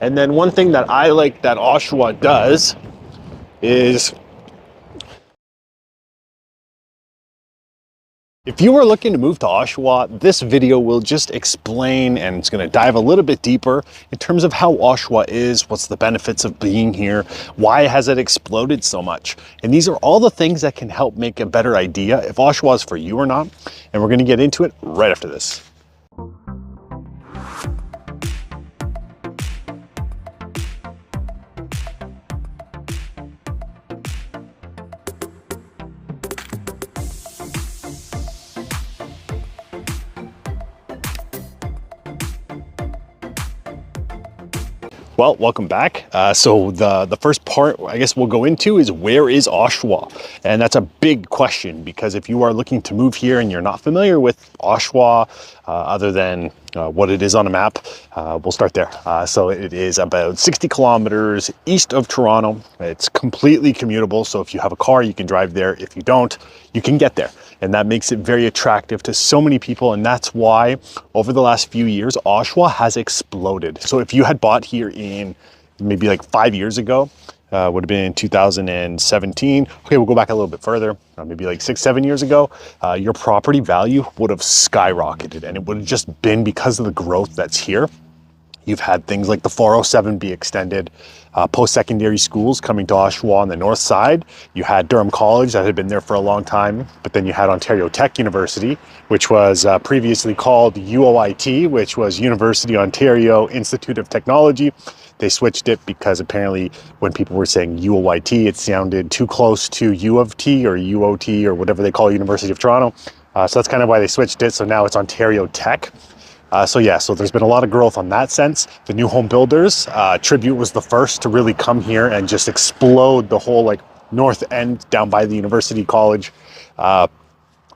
And then one thing that I like that Oshawa does is, if you are looking to move to Oshawa, this video will just explain, and it's going to dive a little bit deeper in terms of how Oshawa is, what's the benefits of being here, why has it exploded so much. And these are all the things that can help make a better idea if Oshawa is for you or not. And we're going to get into it right after this. Well, welcome back. So the first part I guess we'll go into is, where is Oshawa? And that's a big question, because if you are looking to move here and you're not familiar with Oshawa, other than what it is on a map, we'll start there. So it is about 60 kilometers east of Toronto. It's completely commutable. So if you have a car, you can drive there. If you don't, you can get there. And that makes it very attractive to so many people. And that's why over the last few years, Oshawa has exploded. So if you had bought here in maybe like 5 years ago, would have been 2017. Okay, we'll go back a little bit further, maybe like 6-7 years ago, your property value would have skyrocketed, and it would have just been because of the growth that's here. You've had things like the 407 be extended, post-secondary schools coming to Oshawa on the north side. You had Durham College that had been there for a long time, but then you had Ontario Tech University, which was previously called UOIT, which was University Ontario Institute of Technology. They switched it because apparently when people were saying UOIT, it sounded too close to U of T or UOT or whatever they call University of Toronto. So that's kind of why they switched it. So now it's Ontario Tech. So there's been a lot of growth on that sense. The new home builders, Tribute was the first to really come here and just explode the whole like north end down by the University College.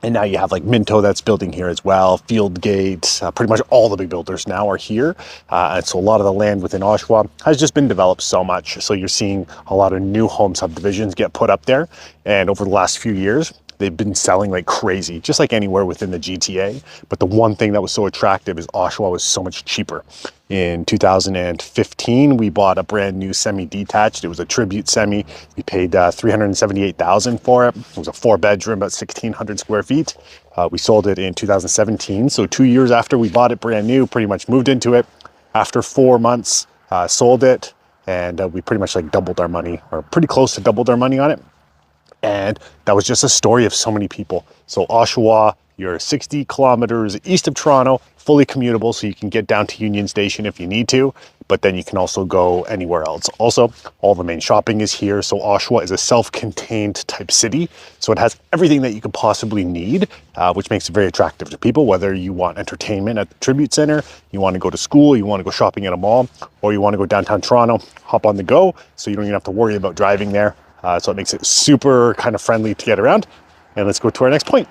And now you have like Minto that's building here as well, Fieldgate, pretty much all the big builders now are here. And so a lot of the land within Oshawa has just been developed so much. So you're seeing a lot of new home subdivisions get put up there. And over the last few years, they've been selling like crazy, just like anywhere within the GTA. But the one thing that was so attractive is Oshawa was so much cheaper. In 2015, we bought a brand new semi-detached. It was a Tribute semi. We paid $378,000 for it. It was a 4-bedroom, about 1,600 square feet. We sold it in 2017. So 2 years after we bought it brand new, pretty much moved into it. After 4 months, sold it. And we pretty much like doubled our money, or pretty close to doubled our money on it. And that was just a story of so many people. So Oshawa, you're 60 kilometers east of Toronto, fully commutable, so you can get down to Union Station if you need to, but then you can also go anywhere else. Also, all the main shopping is here. So Oshawa is a self-contained type city. So it has everything that you could possibly need, which makes it very attractive to people, whether you want entertainment at the Tribute Center, you want to go to school, you want to go shopping at a mall, or you want to go downtown Toronto, hop on the go, so you don't even have to worry about driving there. So it makes it super kind of friendly to get around. And let's go to our next point.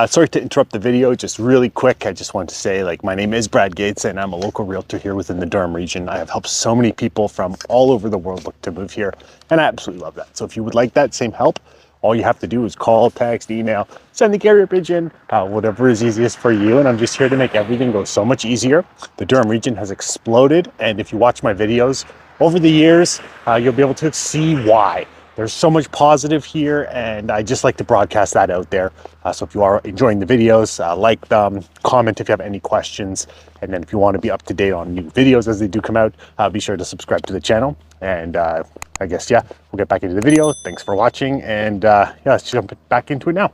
Sorry to interrupt the video, just really quick. I just wanted to say, like, my name is Brad Gates and I'm a local realtor here within the Durham region. I have helped so many people from all over the world look to move here, and I absolutely love that. So if you would like that same help, all you have to do is call, text, email, send the carrier pigeon, whatever is easiest for you. And I'm just here to make everything go so much easier. The Durham region has exploded. And if you watch my videos over the years, you'll be able to see why. There's so much positive here, and I just like to broadcast that out there. So if you are enjoying the videos, like them, comment if you have any questions. And then if you want to be up to date on new videos as they do come out, be sure to subscribe to the channel. And I guess, we'll get back into the video. Thanks for watching. And let's jump back into it now.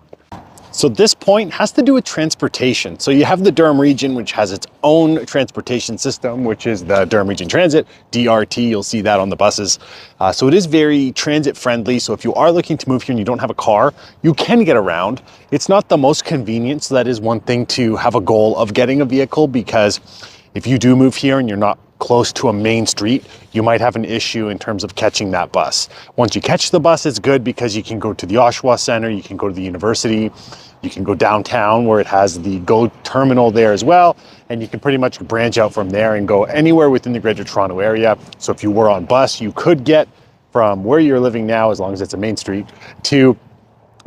So this point has to do with transportation. So you have the Durham region, which has its own transportation system, which is the Durham Region Transit, DRT. You'll see that on the buses. So it is very transit friendly. So if you are looking to move here and you don't have a car, you can get around. It's not the most convenient. So that is one thing to have a goal of getting a vehicle, because if you do move here and you're not close to a main street, you might have an issue in terms of catching that bus. Once you catch the bus, it's good because you can go to the Oshawa Center, you can go to the university, you can go downtown where it has the GO terminal there as well, and you can pretty much branch out from there and go anywhere within the Greater Toronto area. So if you were on bus, you could get from where you're living now, as long as it's a main street, to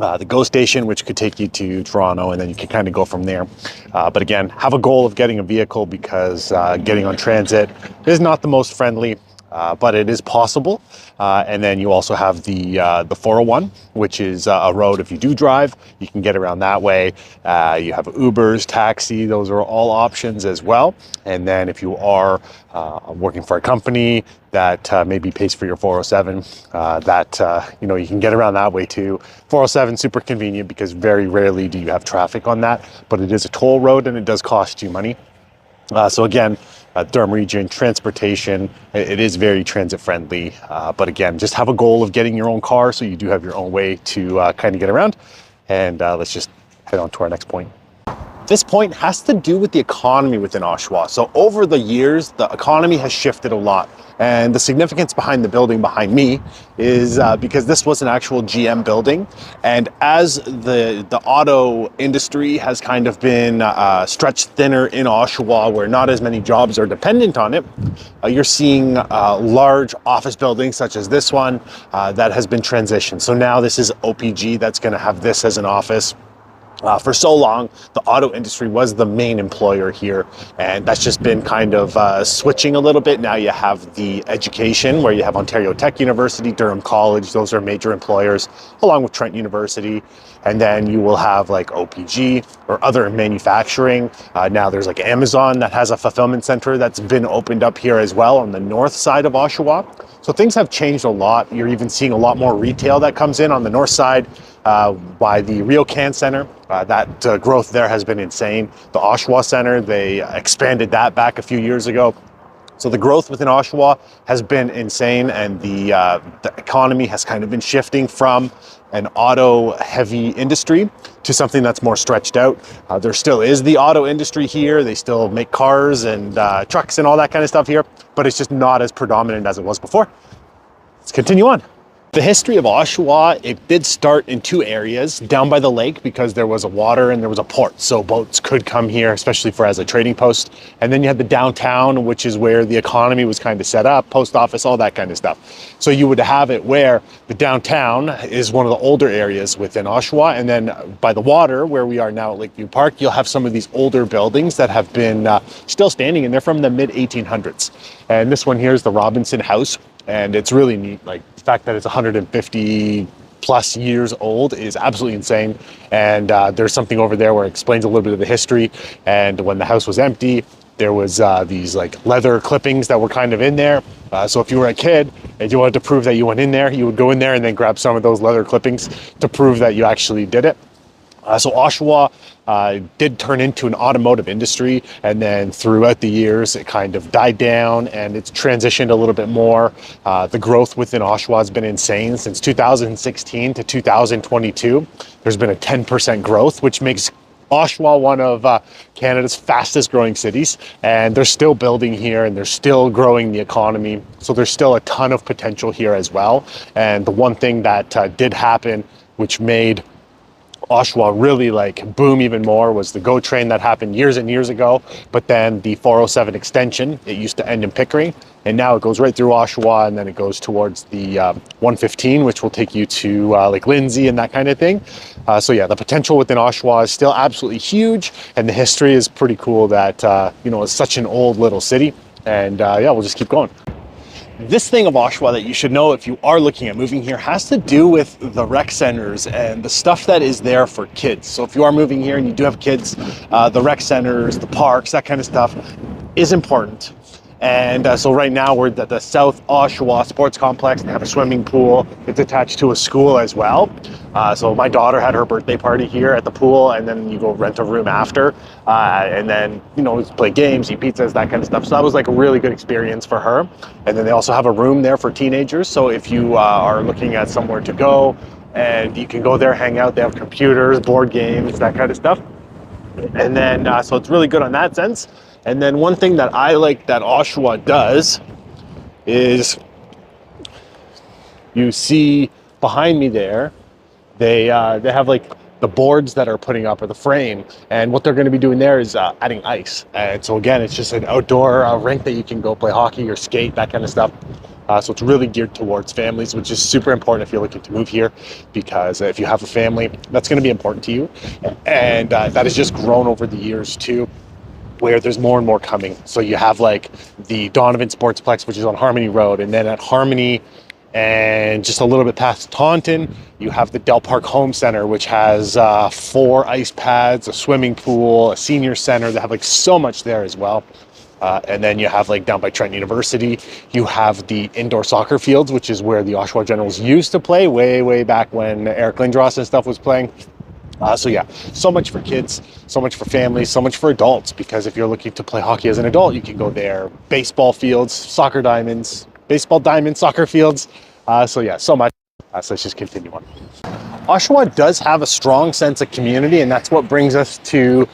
the GO station, which could take you to Toronto, and then you can kind of go from there. But again, have a goal of getting a vehicle, because getting on transit is not the most friendly. but it is possible. And then you also have the 401, which is a road. If you do drive, you can get around that way. You have Ubers, taxi; those are all options as well. And then if you are working for a company that maybe pays for your 407, you can get around that way too. 407 super convenient because very rarely do you have traffic on that, but it is a toll road and it does cost you money. So again, Durham region transportation, it is very transit friendly, but again, just have a goal of getting your own car so you do have your own way to kind of get around. And let's just head on to our next point. This point has to do with the economy within Oshawa. So over the years, the economy has shifted a lot. And the significance behind the building behind me is because this was an actual GM building. And as the auto industry has kind of been stretched thinner in Oshawa, where not as many jobs are dependent on it, you're seeing large office buildings such as this one that has been transitioned. So now this is OPG that's going to have this as an office. For so long, the auto industry was the main employer here, and that's just been kind of switching a little bit. Now you have the education, where you have Ontario Tech University, Durham College, those are major employers, along with Trent University. And then you will have like OPG or other manufacturing. Now there's like Amazon that has a fulfillment center that's been opened up here as well on the north side of Oshawa. So things have changed a lot. You're even seeing a lot more retail that comes in on the north side by the RioCan Center. That growth there has been insane. The Oshawa Center, they expanded that back a few years ago. So the growth within Oshawa has been insane, and the economy has kind of been shifting from an auto-heavy industry to something that's more stretched out. There still is the auto industry here. They still make cars and trucks and all that kind of stuff here, but it's just not as predominant as it was before. Let's continue on. The history of Oshawa, it did start in two areas, down by the lake, because there was a water and there was a port. So boats could come here, especially as a trading post. And then you had the downtown, which is where the economy was kind of set up, post office, all that kind of stuff. So you would have it where the downtown is one of the older areas within Oshawa. And then by the water, where we are now at Lakeview Park, you'll have some of these older buildings that have been still standing, and they're from the mid 1800s. And this one here is the Robinson House. And it's really neat. Like the fact that it's 150 plus years old is absolutely insane. And there's something over there where it explains a little bit of the history. And when the house was empty, there was these like leather clippings that were kind of in there. So if you were a kid and you wanted to prove that you went in there, you would go in there and then grab some of those leather clippings to prove that you actually did it. So Oshawa did turn into an automotive industry, and then throughout the years it kind of died down and it's transitioned a little bit more. The growth within Oshawa has been insane. Since 2016 to 2022, there's been a 10% growth, which makes Oshawa one of Canada's fastest growing cities, and they're still building here and they're still growing the economy. So there's still a ton of potential here as well. And the one thing that did happen, which made Oshawa really like boom even more, was the GO train that happened years and years ago. But then the 407 extension, it used to end in Pickering, and now it goes right through Oshawa, and then it goes towards the 115, which will take you to like Lindsay and that kind of thing. So yeah, the potential within Oshawa is still absolutely huge, and the history is pretty cool that it's such an old little city. And yeah, we'll just keep going. This thing of Oshawa that you should know if you are looking at moving here has to do with the rec centers and the stuff that is there for kids. So if you are moving here and you do have kids, the rec centers, the parks, that kind of stuff is important. And so right now we're at the South Oshawa Sports Complex. They have a swimming pool. It's attached to a school as well. So my daughter had her birthday party here at the pool, and then you go rent a room after. And then, play games, eat pizzas, that kind of stuff. So that was like a really good experience for her. And then they also have a room there for teenagers. So if you are looking at somewhere to go, and you can go there, hang out. They have computers, board games, that kind of stuff. And then, so it's really good on that sense. And then one thing that I like that Oshawa does is, you see behind me there, they have like the boards that are putting up, or the frame, and what they're going to be doing there is adding ice. And so again, it's just an outdoor rink that you can go play hockey or skate, that kind of stuff. So it's really geared towards families, which is super important if you're looking to move here, because if you have a family, that's going to be important to you. And that has just grown over the years too. where there's more and more coming. So you have like the Donovan Sportsplex, which is on Harmony Road, and then at Harmony and just a little bit past Taunton, you have the Del Park Home Center, which has 4 ice pads, a swimming pool, a senior center. They have like so much there as well. And then you have like down by Trent University, you have the indoor soccer fields, which is where the Oshawa Generals used to play way back when Eric Lindros and stuff was playing. So yeah, so much for kids, so much for families, so much for adults, because if you're looking to play hockey as an adult, you can go there. Baseball fields, soccer diamonds, baseball diamonds, soccer fields. So yeah, so much. So let's just continue on. Oshawa does have a strong sense of community, and that's what brings us to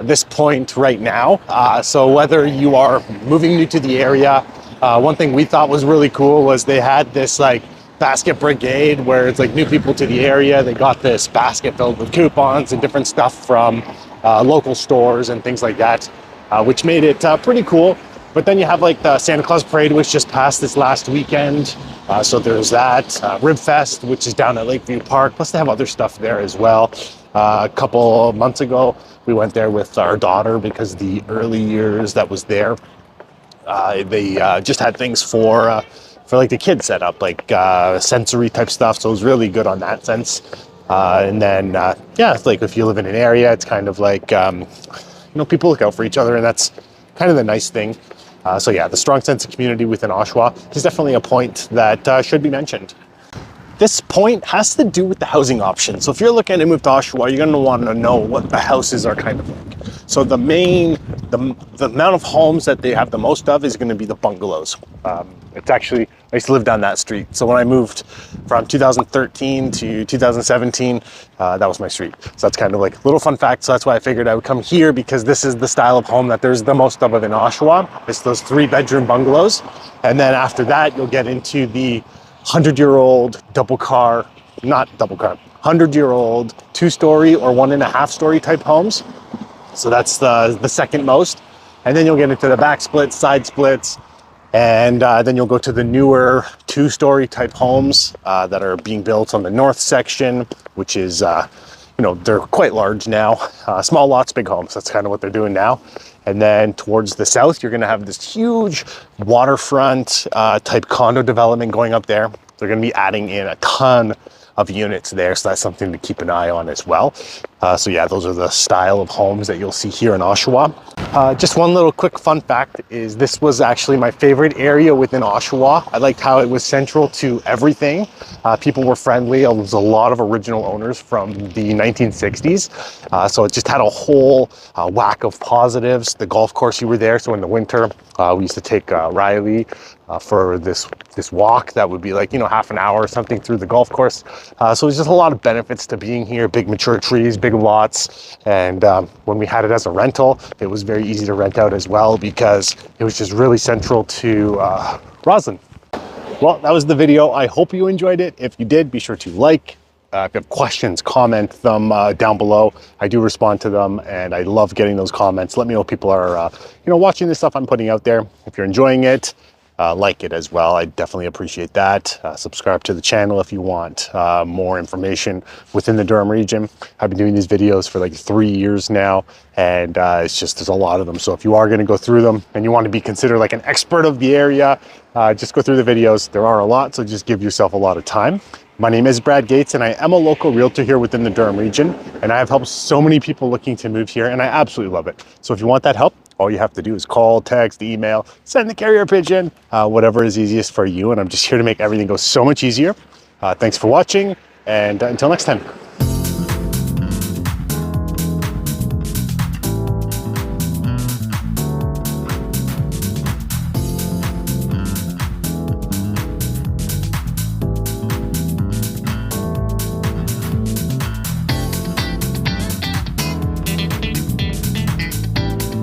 this point right now. So whether you are moving new to the area, one thing we thought was really cool was they had this like basket brigade where it's like new people to the area. They got this basket filled with coupons and different stuff from local stores and things like that, which made it pretty cool. But then you have like the Santa Claus Parade, which just passed this last weekend. So there's that. Rib Fest, which is down at Lakeview Park. Plus they have other stuff there as well. A couple months ago, we went there with our daughter because the early years that was there, they just had things for like the kids set up, like sensory type stuff. So it was really good on that sense. And then, yeah, it's like if you live in an area, it's kind of like, you know, people look out for each other, and that's kind of the nice thing. So yeah, the strong sense of community within Oshawa is definitely a point that should be mentioned. This point has to do with the housing option. So if you're looking to move to Oshawa, you're going to want to know what the houses are kind of like. So the amount of homes that they have the most of is going to be the bungalows. It's actually, I used to live down that street. So when I moved from 2013 to 2017, that was my street. So that's kind of like a little fun fact. So that's why I figured I would come here, because this is the style of home that there's the most of in Oshawa. It's those 3-bedroom bungalows. And then after that, you'll get into the 100-year-old double car, not double car, 100-year-old 2-story or 1.5-story type homes. So that's the second most. And then you'll get into the back splits, side splits, and then you'll go to the newer 2-story type homes that are being built on the north section, which is, you know, they're quite large now. Small lots, big homes. That's kind of what they're doing now. And then towards the south, you're going to have this huge waterfront type condo development going up there. They're going to be adding in a ton of units there, so that's something to keep an eye on as well. So yeah, those are the style of homes that you'll see here in Oshawa. Just one little quick fun fact is this was actually my favorite area within Oshawa. I liked how it was central to everything. People were friendly. There was a lot of original owners from the 1960s. So it just had a whole whack of positives. The golf course, you were there. So in the winter, we used to take Riley for this walk that would be like, you know, half an hour or something through the golf course. So there's just a lot of benefits to being here. Big mature trees, big lots. And when we had it as a rental, it was very easy to rent out as well, because it was just really central to Roslyn. Well, that was the video. I hope you enjoyed it. If you did, be sure to like. If you have questions, comment them down below. I do respond to them, and I love getting those comments. Let me know if people are you know, watching the stuff I'm putting out there. If you're enjoying it, like it as well. I definitely appreciate that. Subscribe to the channel if you want more information within the Durham region. I've been doing these videos for like 3 years now, and it's just, there's a lot of them. So if you are going to go through them and you want to be considered like an expert of the area, just go through the videos. There are a lot, so just give yourself a lot of time. My name is Brad Gates, and I am a local realtor here within the Durham region, and I have helped so many people looking to move here, and I absolutely love it. So if you want that help, all you have to do is call, text, email, send the carrier pigeon, whatever is easiest for you. And I'm just here to make everything go so much easier. Thanks for watching, and until next time.